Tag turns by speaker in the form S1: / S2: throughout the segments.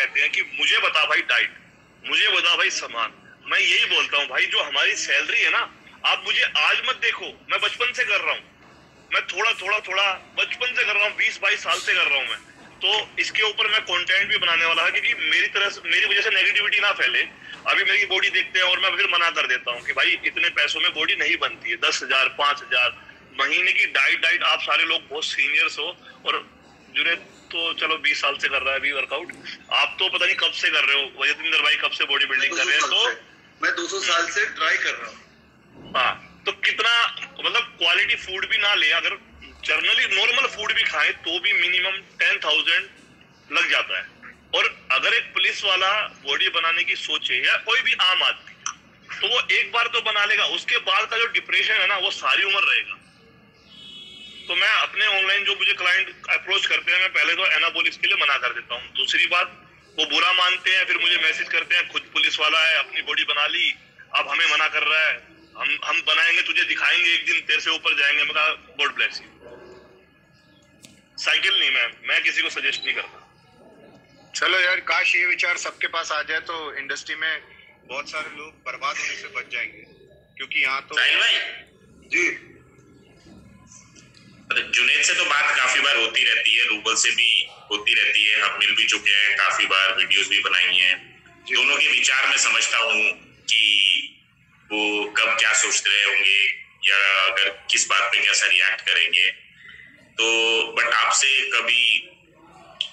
S1: कहते हैं कि मुझे बता भाई डाइट, मुझे बता भाई सामान। मैं यही बोलता हूँ भाई, जो हमारी सैलरी है ना, आप मुझे आज मत देखो, मैं बचपन से कर रहा हूँ, मैं थोड़ा थोड़ा थोड़ा बचपन से कर रहा हूँ, 20-22 साल से कर रहा हूँ मैं। तो इसके ऊपर मैं कंटेंट भी बनाने वाला है, क्योंकि मेरी तरह से, मेरी वजह से नेगेटिविटी ना फैले। अभी मेरी बॉडी देखते हैं और मैं फिर मना कर देता हूँ कि भाई इतने पैसों में बॉडी नहीं बनती है। 10,000 5,000 महीने की डाइट, आप सारे लोग बहुत सीनियर्स हो, और जुनेद तो चलो 20 साल से कर रहा है अभी वर्कआउट, आप तो पता नहीं कब से कर रहे हो, वजयतिंदर भाई कब से बॉडी बिल्डिंग कर रहे हैं। तो
S2: मैं 200 साल से ट्राई कर रहा हूँ।
S1: हाँ, तो कितना मतलब क्वालिटी फूड भी ना ले, अगर जनरली नॉर्मल फूड भी खाए तो भी मिनिमम 10,000 लग जाता है। और अगर एक पुलिस वाला बॉडी बनाने की सोचे या कोई भी आम आदमी, तो वो एक बार तो बना लेगा, उसके बाद का जो डिप्रेशन है ना वो सारी उम्र रहेगा। तो मैं अपने ऑनलाइन जो मुझे क्लाइंट अप्रोच करते हैं, मैं पहले तो एनाबॉलिक्स के लिए मना कर देता हूँ। दूसरी बात, वो बुरा मानते हैं, फिर मुझे मैसेज करते हैं, खुद पुलिस वाला है, अपनी बॉडी बना ली, अब हमें मना कर रहा है, हम बनाएंगे, तुझे दिखाएंगे, एक दिन तेरे से ऊपर जाएंगे। मैं कहा गॉड ब्लेस यू। साइकिल नहीं, मैं किसी को सजेस्ट नहीं करता।
S3: चलो यार, काश ये विचार सबके पास आ जाए तो इंडस्ट्री में बहुत सारे लोग बर्बाद होने से बच जाएंगे, क्योंकि यहाँ तो
S2: जी
S4: जुनेद से तो बात काफी बार होती रहती है, रूबल से भी होती रहती है, हम मिल भी चुके हैं, काफी बार वीडियोस भी बनाई हैं। दोनों के विचार मैं समझता हूँ कि वो कब क्या सोच रहे होंगे या अगर किस बात पे कैसा रिएक्ट करेंगे। तो बट आपसे कभी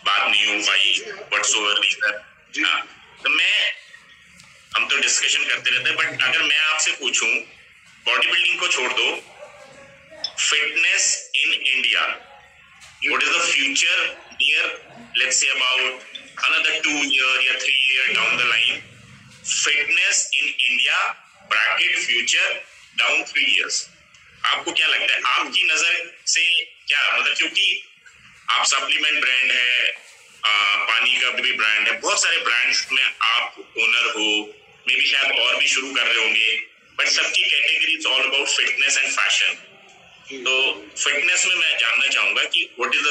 S4: बात नहीं हो पाई, व्हाट्सओवर रीजन। तो हम तो डिस्कशन करते रहते हैं, बट अगर मैं आपसे पूछूं, बॉडी बिल्डिंग को छोड़ दो, fitness in India, what is the future near, let's say about another 2 year या 3 year down the line, fitness in India bracket future down 3 years, आपको क्या लगता है? आपकी नजर से क्या मतलब, क्योंकि आप सप्लीमेंट ब्रांड है, पानी का भी ब्रांड है, बहुत सारे ब्रांड्स में आप ओनर हो, मे बी शायद और भी शुरू कर रहे होंगे, बट सबकी category is all about fitness and fashion. तो फिटनेस में मैं जानना चाहूंगा कि व्हाट इज द,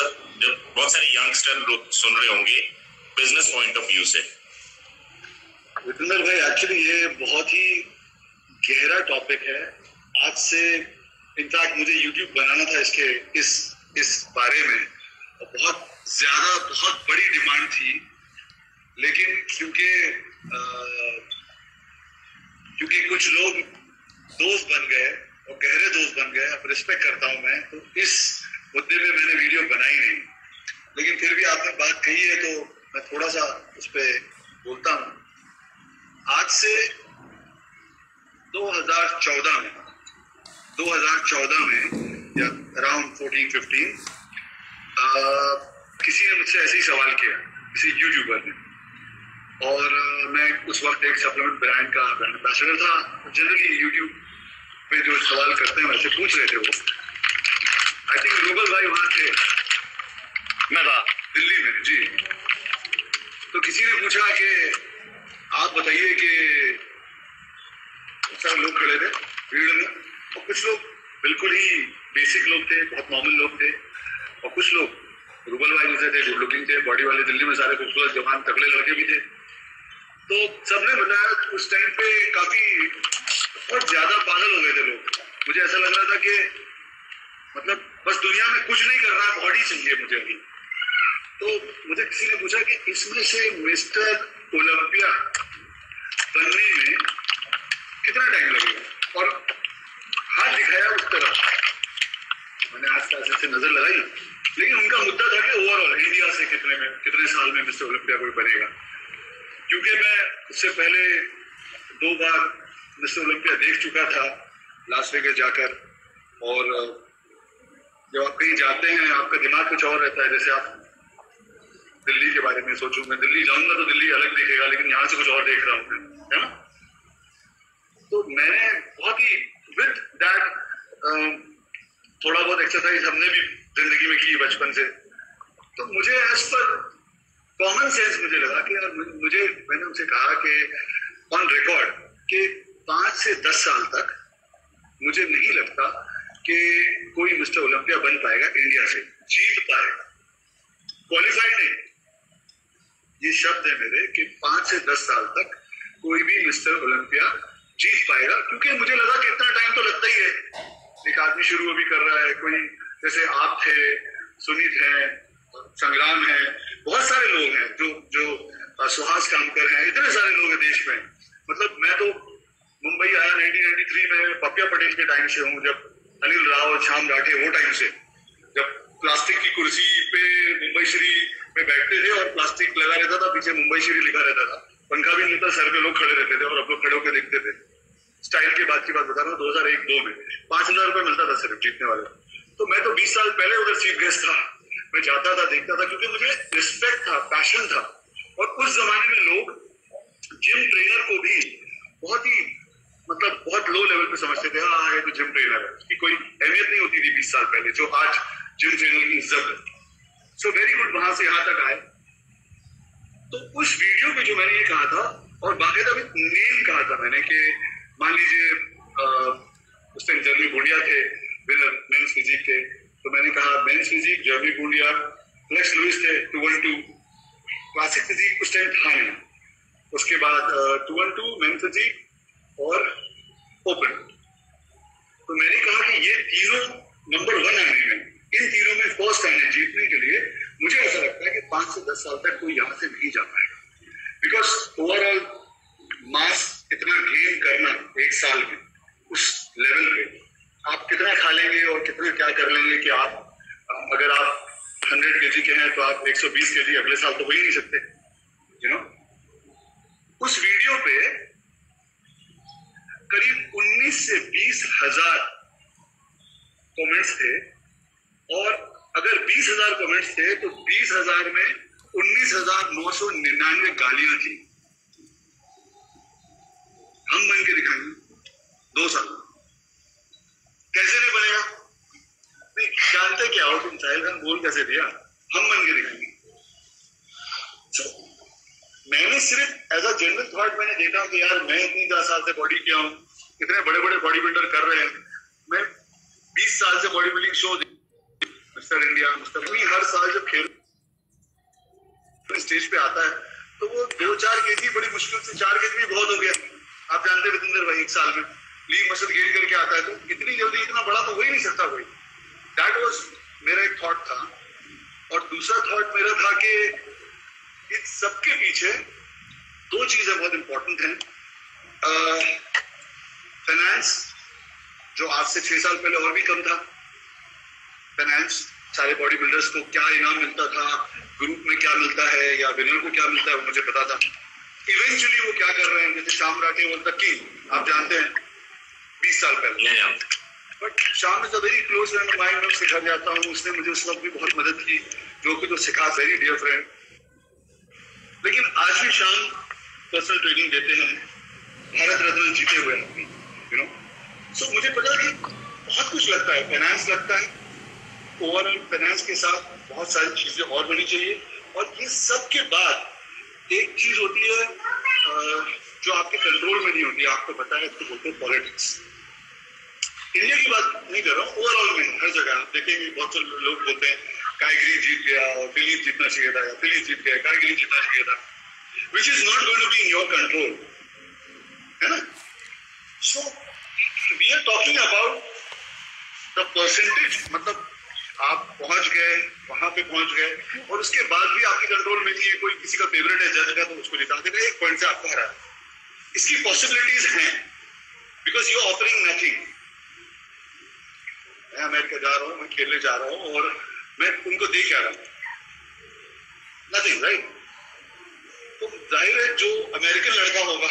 S4: बहुत सारे यंगस्टर लोग सुन रहे होंगे, बिजनेस पॉइंट ऑफ व्यू से।
S2: विपिंदर भाई, एक्चुअली ये बहुत ही गहरा टॉपिक है। आज से इनफैक्ट मुझे यूट्यूब बनाना था इस बारे में, और बहुत बड़ी डिमांड थी, लेकिन क्योंकि कुछ लोग दोस्त बन गए और गहरे दोस्त बन गए, अब रिस्पेक्ट करता हूं मैं, तो इस मुद्दे पे मैंने वीडियो बनाई नहीं। लेकिन फिर भी आपने बात कही है तो मैं थोड़ा सा उस पर बोलता हूं। आज से 2014 में या अराउंड 14-15 किसी ने मुझसे ऐसे ही सवाल किया, किसी यूट्यूबर ने, और मैं उस वक्त एक सप्लीमेंट ब्रांड का ब्रांड एम्बेसडर था। जनरली यूट्यूब पे जो सवाल करते हैं वैसे पूछ रहे थे वो। आई थिंक रूबल भाई वहां थे, मैं था दिल्ली में जी। तो किसी ने पूछा कि आप बताइए कि सारे लोग खड़े थे भीड़ में, और कुछ लोग बिल्कुल ही बेसिक लोग थे, बहुत नॉर्मल लोग थे, और कुछ लोग रूबल भाई जैसे थे, गुड लुकिंग थे, बॉडी वाले, दिल्ली में सारे खूबसूरत जवान तगड़े लड़के भी थे। तो सबने बताया उस टाइम पे काफी बहुत ज्यादा पागल हो गए थे लोग। मुझे ऐसा लग रहा था कि मतलब बस दुनिया में कुछ नहीं कर रहा, बॉडी चाहिए मुझे अभी। तो मुझे किसी ने पूछा कि इसमें से मिस्टर ओलंपिया बनने में कितना टाइम लगेगा, और हाथ दिखाया उस तरफ। मैंने आस पास से नजर लगाई, लेकिन उनका मुद्दा था कि ओवरऑल इंडिया से कितने साल में मिस्टर ओलंपिया कोई बनेगा। क्योंकि मैं उससे पहले 2 बार मिस्टर ओलंपिया देख चुका था लास वेगास जाकर, और जब आप कहीं जाते हैं आपका दिमाग कुछ और रहता है। जैसे आप दिल्ली के बारे में सोचूं, मैं दिल्ली जाऊंगा तो दिल्ली अलग दिखेगा, लेकिन यहाँ से कुछ और देख रहा हूँ मैं, है ना। तो मैंने बहुत ही विद दैट थोड़ा बहुत एक्सरसाइज हमने भी जिंदगी में की बचपन से। तो मुझे एज पर कॉमन सेंस मुझे लगा कि यार मैंने उनसे कहा कि ऑन रिकॉर्ड कि 5 से 10 साल तक मुझे नहीं लगता कि कोई मिस्टर ओलंपिया बन पाएगा, इंडिया से जीत पाएगा, क्वालिफाइड नहीं। ये शब्द है मेरे कि 5 से 10 साल तक कोई भी मिस्टर ओलंपिया जीत पाएगा, क्योंकि मुझे लगा कि इतना टाइम तो लगता ही है, एक आदमी शुरू अभी कर रहा है, कोई जैसे आप थे, सुनीत है, संग्राम है, बहुत सारे लोग हैं जो सुहास कामकर हैं, इतने सारे लोग हैं देश में। मतलब मैं तो मुंबई आया 1993 में पप्पिया पटेल के टाइम से हूँ, जब अनिल राव और श्याम राठे वो टाइम से, जब प्लास्टिक की कुर्सी पे मुंबई श्री में बैठते थे और प्लास्टिक लगा रहता था, पीछे मुंबई श्री लिखा रहता था, पंखा भी नहीं था, सर पे लोग खड़े रहते थे और अब लोग खड़े होकर देखते थे। स्टाइल के बाद की बात बता रहा हूँ, 2001-2 में 5,000 रुपए मिलता था सिर्फ जीतने वाले। तो मैं तो 20 साल पहले उधर चीफ गेस्ट था, मैं जाता था, देखता था, क्योंकि मुझे रिस्पेक्ट था, पैशन था। और उस जमाने में लोग जिम ट्रेनर को भी बहुत ही मतलब बहुत लो लेवल पे समझते थे, हाँ ये तो जिम ट्रेनर है, उसकी कोई अहमियत नहीं होती थी 20 साल पहले, जो आज जिम ट्रेनर की इज्जत है। सो वेरी गुड, वहां से यहाँ तक आए। तो उस वीडियो पे जो मैंने ये कहा था, और बाकायदा नेम कहा था मैंने कि मान लीजिए उस टाइम जर्मी गुंडिया थे विनर मेंस फिजिक के, तो मैंने कहा मेंस फिजिक जर्मी गुंडिया, लेक्स लुइस थे 212, क्लासिक फिजिक उस टाइम था नहीं, उसके बाद 212 मेंस फिजिक और ओपन। तो मैंने कहा कि ये तीनों नंबर 1 आने में, इन तीनों में फर्स्ट आने जीतने के लिए मुझे ऐसा लगता है कि 5 से 10 साल तक कोई यहाँ से नहीं जा पाएगा, बिकॉज ओवरऑल मास इतना गेन करना एक साल में उस लेवल पे आप कितना खा लेंगे और कितना क्या कर लेंगे कि आप अगर आप 100 kg के हैं तो आप 120 kg अगले साल तो हो ही नहीं सकते, यू नो। उस वीडियो पे करीब 19 से 20 हजार कमेंट्स थे, और अगर 20,000 कमेंट्स थे तो 20,000 में 19,999 गालियां थी। हम बन के दिखाएंगे 2 साल, कैसे नहीं बनेगा? नहीं जानते क्या हो तुम, साहिल खान बोल कैसे दिया, हम बन के दिखाएंगे। so, मैंने सिर्फ एज अ जनरल थॉट मैंने देखा कि यार मैं इतनी 10 साल से बॉडी किया हूँ, इतने बड़े बड़े बॉडी बिल्डर कर रहे हैं, मैं 20 साल से bodybuilding show mister India, mister हर साल जब खेल स्टेज पे आता है तो वो 2-4 kg बड़ी मुश्किल से 4 kg भी बहुत हो गया। आप जानते विजेंद्र भाई 1 साल में लीग मसल गेन करके आता है, तो इतनी जल्दी इतना बड़ा तो हो ही नहीं सकता कोई। दैट वाज मेरा एक थॉट था। और दूसरा थॉट मेरा था कि इस सबके पीछे 2 चीजें बहुत इंपॉर्टेंट हैं। फाइनेंस, जो आज से 6 साल पहले और भी कम था। फाइनेंस, सारे बॉडी बिल्डर्स को क्या इनाम मिलता था, ग्रुप में क्या मिलता है या विनर को क्या मिलता है वो मुझे पता था। इवेंचुअली वो क्या कर रहे हैं, जैसे Shyam Rathe was the king, आप जानते हैं 20 साल पहले। But Shyam is a very close friend of mine, मैं उसके घर जाता हूँ, उसने मुझे उस वक्त भी बहुत मदद की, जो कि तो सिखा, वेरी डियर फ्रेंड। लेकिन आज भी श्याम पर्सनल ट्रेनिंग देते हैं, भारत रत्न जीते हुए हैं, यू नो। सो मुझे पता कि बहुत कुछ लगता है, फाइनेंस लगता है, ओवरऑल फाइनेंस के साथ बहुत सारी चीजें और होनी चाहिए। और ये सब के बाद एक चीज होती है जो आपके कंट्रोल में नहीं होती, आपको पता है, तो बोलते हैं पॉलिटिक्स। इंडिया की बात नहीं कर रहा हूँ, ओवरऑल में हर जगह आप देखेंगे बहुत से लोग बोलते हैं काइगरी जीत गया और फिलिप जीतना चाहिए था, या फिलिप जीत गया, काइगरी जीतना चाहिए था, which is not going to be in your control, है ना। So we are talking about the percentage, मतलब आप पहुंच गए, वहां पे पहुंच गए और उसके बाद भी आपके कंट्रोल में नहीं है, कोई किसी का फेवरेट है जज का तो उसको जिता देगा, 1 पॉइंट से आपको हरा। इसकी पॉसिबिलिटीज हैं, बिकॉज यू ऑफरिंग नथिंग। मैं अमेरिका जा रहा हूँ, मैं खेलने जा रहा हूँ और मैं उनको देख आ रहा हूँ, नथिंग, राइट। तो जाहिर है जो अमेरिकन लड़का होगा,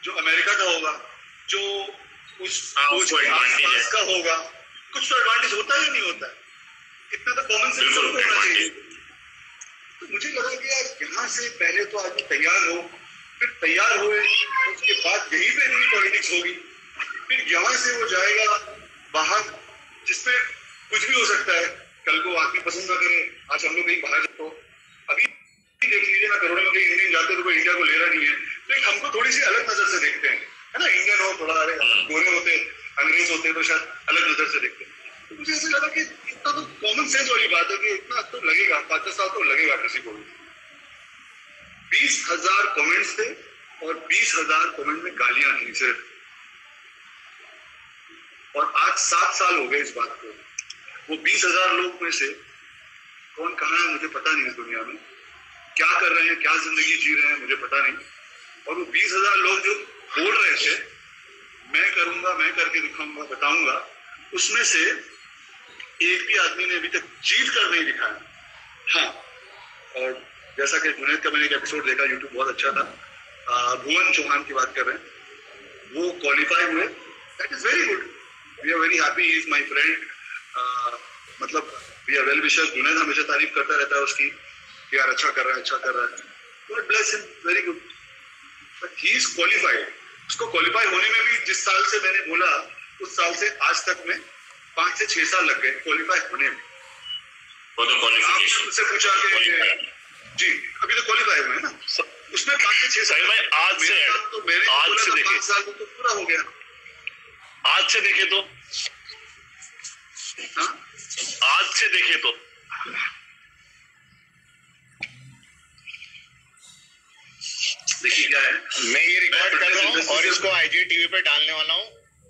S2: जो अमेरिका का होगा, जो उस आसपास का होगा, कुछ तो एडवांटेज होता है या नहीं होता है, इतना तो कॉमन सेंस होना चाहिए। तो मुझे लगा कि यार यहाँ से पहले तो आदमी तैयार हो, फिर तैयार हुए, उसके बाद यहीं पे नहीं पॉलिटिक्स होगी, फिर यहाँ से वो जाएगा बाहर, जिसमें कुछ भी हो सकता है, कल को आदमी पसंद ना करे। आज हम लोग कहीं बाहर, तो अभी देख लीजिए ना, करोड़ों में कहीं इंडियन जाते तो कोई इंडिया को ले रहा नहीं है, तो हमको थोड़ी सी अलग नजर से देखते हैं, है ना। इंडियन हो थोड़ा, अरे गोरे होते, अंग्रेज होते तो शायद अलग नजर से देखते। तो मुझे ऐसा लगा कि इतना तो कॉमन सेंस वाली बात है कि इतना तो लगेगा, 5 साल तो लगेगा किसी को भी। 20,000 कमेंट्स थे और 20,000 कमेंट में गालियां थी सिर्फ। और आज 7 साल हो गए इस बात को। वो 20,000 लोग में से कौन कहाँ है मुझे पता नहीं, इस दुनिया में क्या कर रहे हैं, क्या जिंदगी जी रहे हैं मुझे पता नहीं। और वो 20,000 लोग जो बोल रहे थे मैं करूंगा, मैं करके दिखाऊंगा, बताऊंगा, उसमें से एक भी आदमी ने अभी तक जीत कर नहीं दिखाया। हाँ, और जैसा कि जुनैद का मैंने एक एपिसोड देखा, यूट्यूब बहुत अच्छा था, भुवन चौहान की बात कर रहे हैं, वो क्वालिफाई हुए, that is very good, we are very happy, he is my friend, मतलब we are well wishers. Junaid हमेशा तारीफ करता रहता है उसकी कि यार अच्छा कर रहा है, अच्छा कर रहा है, God bless him, very good, but he is qualified. उसको क्वालिफाई होने में भी जिस साल से मैंने बोला उस साल से आज तक में 5 से 6 साल लग गए क्वालिफाई होने में।
S4: वो तो क्वालिफिकेशन
S2: उससे पूछा कि जी अभी तो क्वालिफाई हुए हैं ना, उसमें 5 से 6 साल।
S1: भाई आज से
S2: तो मेरे
S1: आज से देखे
S2: 5 साल तो पूरा हो गया।
S1: आज से देखे तो
S2: हाँ?
S1: आज से देखे तो
S2: देखिए क्या है,
S3: मैं ये रिकॉर्ड कर रहा हूँ और इसको IGTV पे डालने वाला हूँ,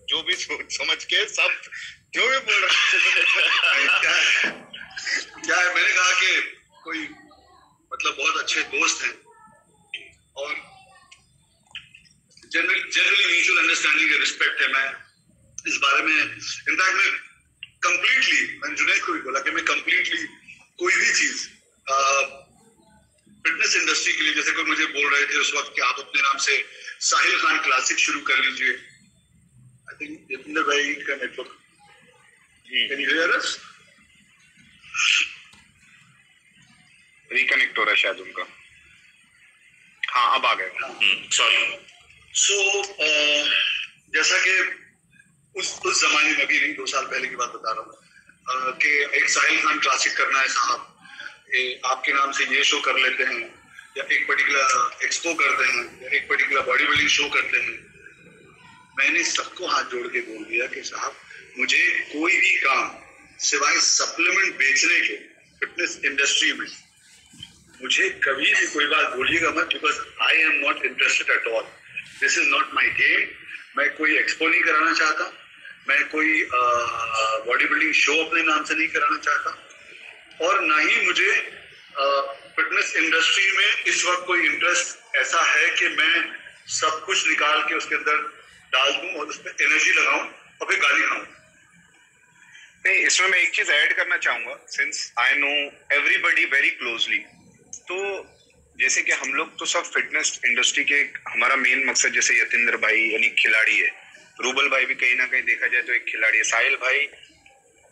S3: जो भी समझ के सब जो भी बोल रहे हैं।
S2: क्या है, मैंने कहा कि कोई मतलब बहुत अच्छे दोस्त हैं और जनरली म्यूचुअल अंडरस्टैंडिंग और रिस्पेक्ट है। मैं इस बारे में इनफैक्ट मैं कंप्लीटली, मैंने जुनैद को भी बोला कि मैं कंप्लीटली कोई भी चीज फिटनेस इंडस्ट्री के लिए, जैसे कोई मुझे बोल रहे थे उस वक्त कि आप अपने नाम से साहिल खान क्लासिक शुरू कर लीजिए, आई थिंक यतिंदर भाई का network, can you here us?
S3: Reconnect हो रहा है शायद उनका। हाँ अब आ गए,
S4: सॉरी।
S2: सो जैसा कि उस जमाने में, अभी नहीं 2 साल पहले की बात बता रहा हूँ, कि एक साहिल खान क्लासिक करना है साहब, आपके नाम से ये शो कर लेते हैं, या एक पर्टिकुलर एक्सपो करते हैं, या एक पर्टिकुलर बॉडी बिल्डिंग शो करते हैं। मैंने सबको हाथ जोड़ के बोल दिया कि साहब मुझे कोई भी काम सिवाय सप्लीमेंट बेचने के फिटनेस इंडस्ट्री में मुझे कभी भी कोई बात बोलिएगा मत, because I am not interested at all, this is not my game. मैं कोई एक्सपो नहीं कराना चाहता, मैं कोई बॉडी बिल्डिंग शो अपने नाम से नहीं कराना चाहता, और ना ही मुझे फिटनेस इंडस्ट्री में इस वक्त कोई इंटरेस्ट ऐसा है कि मैं सब कुछ निकाल के उसके अंदर डाल दूं और उसमें एनर्जी लगाऊं और फिर गाली खाऊं।
S3: नहीं, इसमें मैं एक चीज ऐड करना चाहूंगा, since I know everybody very closely. तो जैसे कि हम लोग तो सब फिटनेस इंडस्ट्री के, हमारा मेन मकसद जैसे यतिंदर भाई यानी खिलाड़ी है, रूबल भाई भी कहीं ना कहीं देखा जाए तो एक खिलाड़ी है, साहिल भाई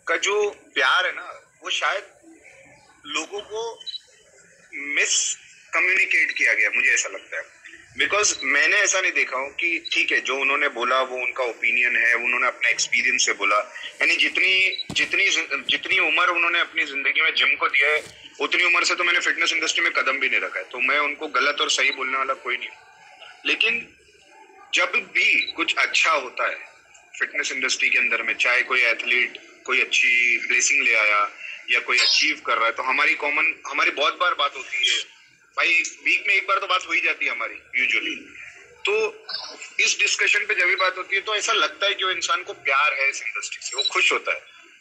S3: का जो प्यार है ना वो शायद लोगों को मिस कम्युनिकेट किया गया, मुझे ऐसा लगता है। बिकॉज मैंने ऐसा नहीं देखा हूँ कि ठीक है जो उन्होंने बोला वो उनका ओपिनियन है, उन्होंने अपने एक्सपीरियंस से बोला, यानी जितनी उम्र उन्होंने अपनी जिंदगी में जिम को दिया है उतनी उम्र से तो मैंने फिटनेस इंडस्ट्री में कदम भी नहीं रखा है, तो मैं उनको गलत और सही बोलने वाला कोई नहीं। लेकिन जब भी कुछ अच्छा होता है फिटनेस इंडस्ट्री के अंदर में, चाहे कोई एथलीट कोई अच्छी प्लेसिंग ले आया या कोई अचीव कर रहा है, तो हमारी बहुत बार बात होती है भाई, वीक में एक बार तो बात हो ही जाती है हमारी यूजुअली। तो इस डिस्कशन पे जब भी बात होती है तो ऐसा लगता है कि वो इंसान को प्यार है इस इंडस्ट्री से, वो खुश होता है।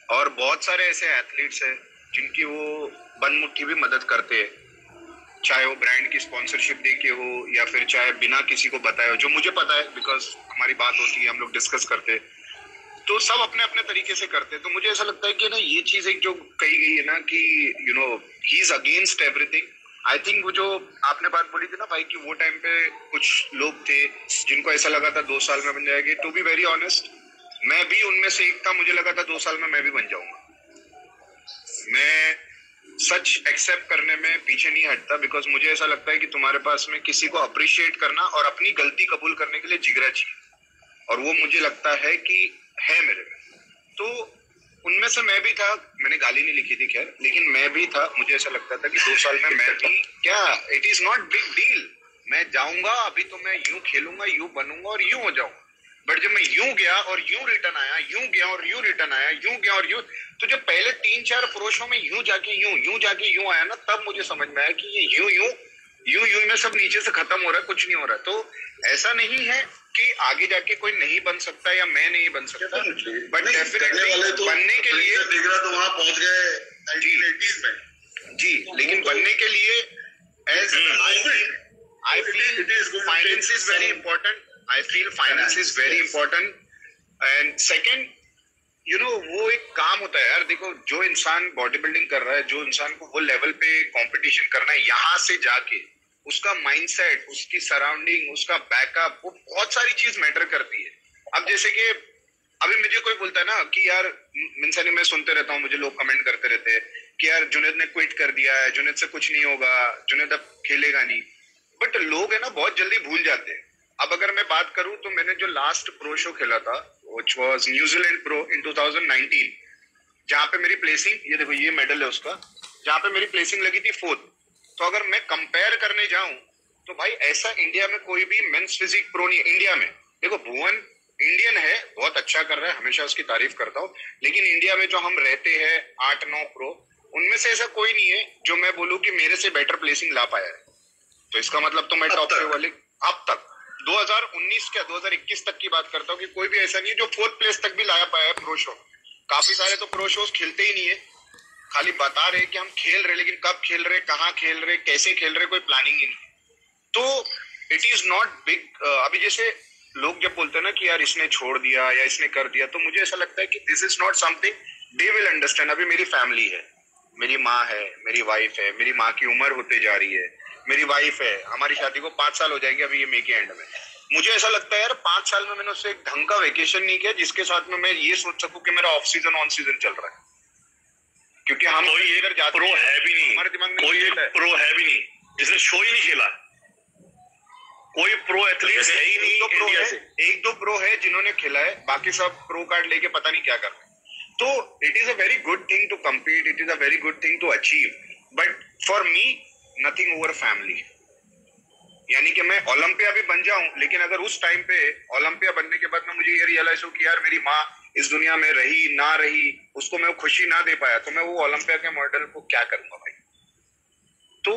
S3: और बहुत सारे ऐसे एथलीट्स हैं जिनकी वो बनमुट्ठी भी मदद करते हैं, चाहे वो ब्रांड की स्पॉन्सरशिप देके हो या फिर चाहे बिना किसी को बताए हो, जो मुझे पता है बिकॉज हमारी बात होती है, हम लोग डिस्कस करते हैं, तो सब अपने अपने तरीके से करते हैं। तो मुझे ऐसा लगता है कि ना ये चीज एक जो कही गई है ना कि you know he is against everything, I think वो जो आपने बात बोली थी ना भाई कि वो टाइम पे कुछ लोग थे जिनको ऐसा लगा था 2 साल में बन जाएंगे, टू बी वेरी ऑनेस्ट मैं भी उनमें से एक था, मुझे लगा था 2 साल में मैं भी बन जाऊंगा। मैं सच एक्सेप्ट करने में पीछे नहीं हटता, बिकॉज मुझे ऐसा लगता है कि तुम्हारे पास में किसी को अप्रिशिएट करना और अपनी गलती कबूल करने के लिए जिगरा चाहिए, और वो मुझे लगता है कि है मेरे में। तो उनमें से मैं भी था, मैंने गाली नहीं लिखी थी खैर, लेकिन मैं भी था, मुझे ऐसा लगता था कि 2 साल में मैं भी क्या, it is not big deal, मैं जाऊंगा अभी तो मैं यूं खेलूंगा, यूं बनूंगा और यूं हो जाऊंगा। बट जब मैं यूं गया और यूं रिटर्न आया, यूं गया और यूं रिटर्न आया, यूं गया और यूं, तो जब पहले 3-4 पुरुषों में यूं जाके यूं जाके यूं आया ना, तब मुझे समझ में आया कि ये यूं यूं में सब नीचे से खत्म हो रहा है, कुछ नहीं हो रहा। तो ऐसा नहीं है कि आगे जाके कोई नहीं बन सकता या मैं नहीं बन सकता, बट डेफिनेटली बनने के लिए
S2: तो वहां पहुंच गए
S3: जी, लेकिन बनने के लिए as I feel finance is very important. I feel finance is very important. And second, you know, वो एक काम होता है यार। देखो, जो इंसान बॉडी बिल्डिंग कर रहा है, जो इंसान को वो लेवल पे कंपटीशन करना है, यहाँ से जाके उसका माइंडसेट, उसकी सराउंडिंग, उसका बैकअप, वो बहुत सारी चीज मैटर करती है। अब जैसे कि अभी मुझे कोई बोलता है ना कि यार, मिनसानी मैं सुनते रहता हूँ, मुझे लोग कमेंट करते रहते हैं कि यार जुनैद ने क्विट कर दिया है, जुनैद से कुछ नहीं होगा, जुनैद अब खेलेगा नहीं। बट लोग है ना बहुत जल्दी भूल जाते हैं। अब अगर मैं बात करूं तो मैंने जो लास्ट प्रो शो खेला था, which was New Zealand pro in 2019, जहां पे मेरी प्लेसिंग, ये देखो ये मेडल है उसका, जहां पे मेरी प्लेसिंग लगी थी 4th। तो अगर मैं कंपेयर करने जाऊं तो भाई ऐसा इंडिया में कोई भी मेंस फिजिक प्रो नहीं है। इंडिया में देखो, भुवन इंडियन है, बहुत अच्छा कर रहा है, हमेशा उसकी तारीफ करता हूँ, लेकिन इंडिया में जो हम रहते हैं 8-9 प्रो, उनमें से ऐसा कोई नहीं है जो मैं बोलूँ कि मेरे से बेटर प्लेसिंग ला पाया है। तो इसका मतलब तो मैं टॉप पे वाले अब तक 2019 क्या 2021 तक की बात करता हूँ कि कोई भी ऐसा नहीं है जो 4th प्लेस तक भी लाया पाया है प्रो शो। काफी सारे तो प्रो शोज खेलते ही नहीं है, खाली बता रहे कि हम खेल रहे, लेकिन कब खेल रहे, कहाँ खेल रहे, कैसे खेल रहे, कोई प्लानिंग ही नहीं। तो इट इज नॉट बिग। अभी जैसे लोग जब बोलते हैं ना कि यार इसने छोड़ दिया या इसने कर दिया, तो मुझे ऐसा लगता है कि this is not something they will understand. अभी मेरी फैमिली है, मेरी माँ है, मेरी वाइफ है, मेरी माँ की उम्र होते जा रही है, मेरी वाइफ है, हमारी शादी को 5 साल हो जाएंगे अभी ये मई के एंड में। मुझे ऐसा लगता है यार 5 साल में मैंने उससे एक ढंग का वेकेशन नहीं किया जिसके साथ में मैं ये सोच सकूं कि मेरा ऑफ सीजन ऑन सीजन चल रहा है। क्योंकि हम
S1: कोई एक प्रो है भी नहीं,
S3: हमारे दिमाग में
S1: कोई एक प्रो है भी नहीं जिसने शो ही नहीं खेला। कोई प्रो एथलीट है ही नहीं इंडिया से।
S3: 1-2 प्रो है जिन्होंने खेला है, बाकी सब प्रो कार्ड लेके पता नहीं क्या कर रहे हैं। तो it is a very good thing to compete, it is a very good thing to achieve, but for me nothing over family. यानी कि मैं ओलंपिया भी बन जाऊं, लेकिन अगर उस टाइम पे ओलंपिया बनने के बाद में मुझे ये रियलाइज हो कि यार मेरी माँ इस दुनिया में रही ना रही, उसको मैं खुशी ना दे पाया, तो मैं वो ओलंपिया के मॉडल को क्या करूंगा भाई। तो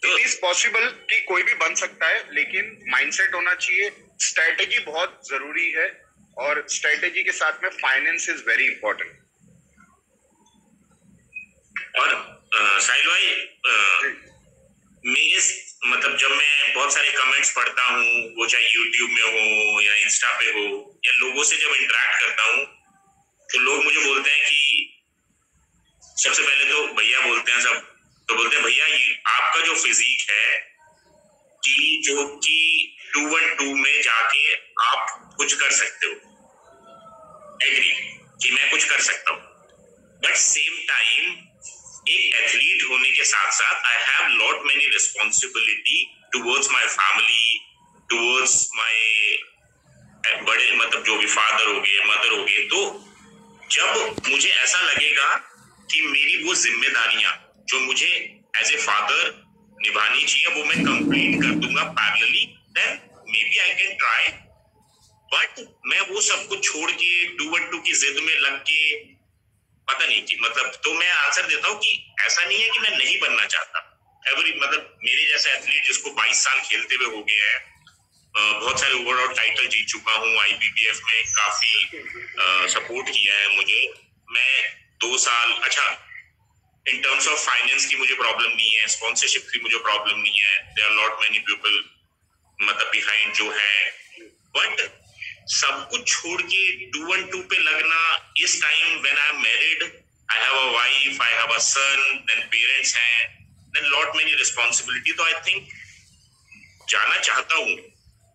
S3: इट इज पॉसिबल कि कोई भी बन सकता है, लेकिन माइंडसेट होना चाहिए, स्ट्रेटेजी बहुत जरूरी है, और स्ट्रेटेजी के साथ में फाइनेंस इज वेरी इंपॉर्टेंट।
S4: और साहिल भाई, मेरे मतलब जब मैं बहुत सारे कमेंट्स पढ़ता हूँ, वो चाहे यूट्यूब में हो या इंस्टा पे हो, या लोगों से जब इंटरेक्ट करता हूँ, तो लोग मुझे बोलते हैं कि सबसे पहले तो भैया बोलते हैं सब, तो बोलते हैं भैया ये आपका जो फिजिक है कि जो कि 2-1-2 में जाके आप कुछ कर सकते हो, एग्री कि मैं कुछ कर सकता हूँ, बट सेम टाइम एक एथलीट होने के साथ साथ I have lot many responsibility towards my family, towards my बड़े, मतलब जो भी फादर हो गए, मदर हो गए। तो जब मुझे ऐसा लगेगा कि मेरी वो जिम्मेदारियां जो मुझे एज ए फादर निभानी चाहिए वो मैं कंप्लीट कर दूंगा parallelly, then maybe I can try. But मैं वो सब कुछ छोड़ के 2-1-2 की जिद में लग के पता नहीं कि मतलब, तो मैं आंसर देता हूँ कि ऐसा नहीं है कि मैं नहीं बनना चाहता। मतलब मेरे जैसे एथलीट जिसको 22 साल खेलते हुए हो गया है, बहुत सारे ओवरऑल टाइटल जीत चुका हूँ, IBBF में काफी सपोर्ट किया है मुझे। मैं 2 साल, अच्छा इन टर्म्स ऑफ फाइनेंस की मुझे प्रॉब्लम नहीं है, स्पॉन्सरशिप की मुझे प्रॉब्लम नहीं है, there are lot many people मतलब बिहाइंड जो है, बट सब कुछ छोड़ के 2-1-2 पे लगना इस time when I am married, I have a wife, I have a son, then parents हैं, देन लॉट मेनी रिस्पॉन्सिबिलिटी। तो आई थिंक जाना चाहता हूँ,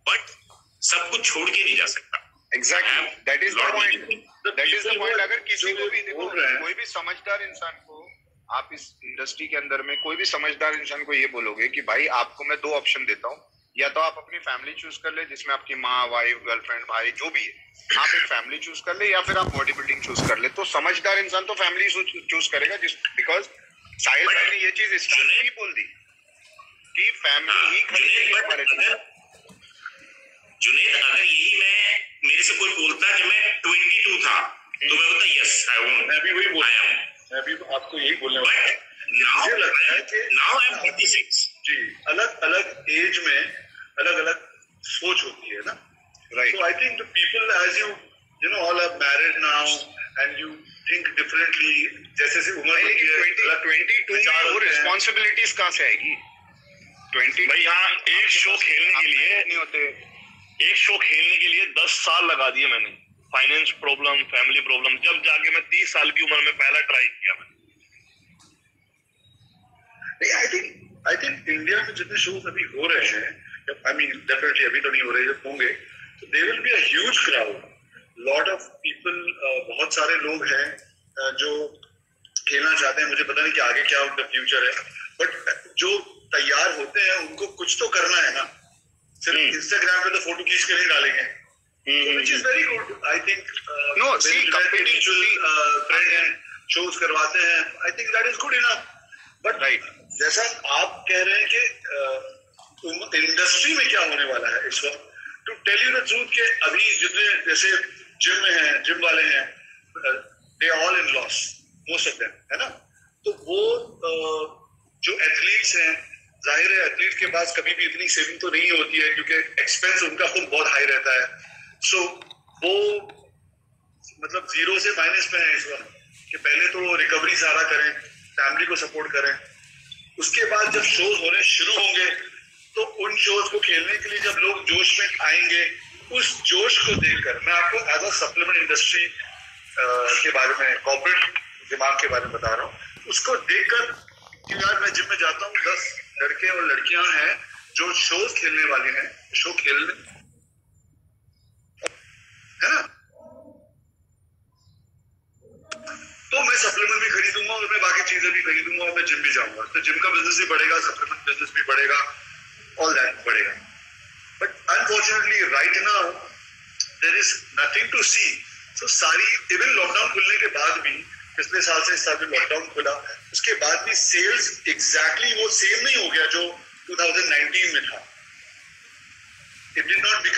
S4: बट सब कुछ छोड़ के नहीं जा सकता।
S3: Exactly, that is the point, that is the point. अगर किसी को भी देखो, कोई भी समझदार इंसान को आप इस इंडस्ट्री के अंदर में कोई भी समझदार इंसान को ये बोलोगे कि भाई आपको मैं 2 ऑप्शन देता हूँ, या तो आप अपनी फैमिली चूज कर ले जिसमें आपकी माँ, वाइफ, गर्लफ्रेंड, भाई जो भी है, आप एक फैमिली चूज कर ले, या फिर आप बॉडी बिल्डिंग चूज कर ले। तो समझदार इंसान तो फैमिली चूज करेगा, बिकॉज साहिल भाई ने ये चीज स्टार्ट ही बोल दी कि फैमिली ही खरीदेगी हमारे लिए।
S4: जुनेद, अगर यही मेरे से कोई बोलता कि मैं 22 था तो मैं बोलता यस आई वांट,
S2: मैं भी वही बोल
S4: आई एम,
S2: मैं भी आपको यही बोलने
S4: बट नाउ आई एम 36,
S2: जी, अलग अलग एज में अलग अलग सोच होती है ना,
S3: right.
S2: So I think the people as you know all are married now and you think differently, जैसे जैसे उम्र होती है
S3: 22 में वो रिस्पॉन्सिबिलिटीज कहाँ से आएगी? 20
S1: भाई यहाँ एक शो खेलने के लिए
S3: नहीं होते।
S1: एक शो खेलने के लिए 10 साल लगा दिए मैंने, फाइनेंस प्रॉब्लम, फैमिली प्रॉब्लम, जब जाके मैं 30 साल की उम्र में पहला ट्राई किया मैंने।
S2: आई थिंक इंडिया में जितने शोज अभी हो रहे हैं, आई मीन डेफिनेटली अभी तो नहीं हो रहे, जब होंगे तो they will be a huge crowd, lot of people, बहुत सारे लोग हैं जो खेलना चाहते हैं। मुझे पता नहीं कि आगे क्या उनका फ्यूचर है, बट जो तैयार होते हैं उनको कुछ तो करना है ना, सिर्फ इंस्टाग्राम पे तो फोटो खींच के नहीं डालेंगे, which is very good. I think
S3: No, see,
S2: competing shows करवाते हैं, I think that is good enough. But जैसा आप कह रहे हैं कि इंडस्ट्री में क्या होने वाला है इस वक्त, to tell you the truth के अभी जितने जैसे जिम में हैं, जिम वाले हैं, they all in loss, most of them, है ना। तो वो जो एथलीट्स हैं, जाहिर है एथलीट के पास कभी भी इतनी सेविंग तो नहीं होती है क्योंकि एक्सपेंस उनका खुद बहुत हाई रहता है। सो वो मतलब जीरो से माइनस में है इस वक्त, कि पहले तो रिकवरी सारा करें, फैमिली को सपोर्ट करें, उसके बाद जब शोज होने शुरू होंगे तो उन शोज को खेलने के लिए जब लोग जोश में आएंगे, उस जोश को देखकर मैं आपको एज अ सप्लीमेंट इंडस्ट्री के बारे में, कॉर्पोरेट दिमाग के बारे में बता रहा हूँ, उसको देखकर कि यार मैं जिम में जाता हूँ, 10 लड़के और लड़कियां हैं जो शोज खेलने वाले हैं, शो खेलने, है ना, तो मैं सप्लीमेंट भी खरीदूंगा और मैं बाकी चीजें भी खरीदूंगा और मैं जिम भी जाऊंगा, तो जिम का बिजनेस भी बढ़ेगा, सप्लीमेंट बिजनेस भी बढ़ेगा, ऑल दैट बढ़ेगा। But unfortunately right now there is nothing to see. So sorry even lockdown खुलने के बाद भी, पिछले साल से इस साल में लॉकडाउन खुला, उसके बाद भी सेल्स एग्जैक्टली वो सेम नहीं हो गया जो 2019 में था। It did not become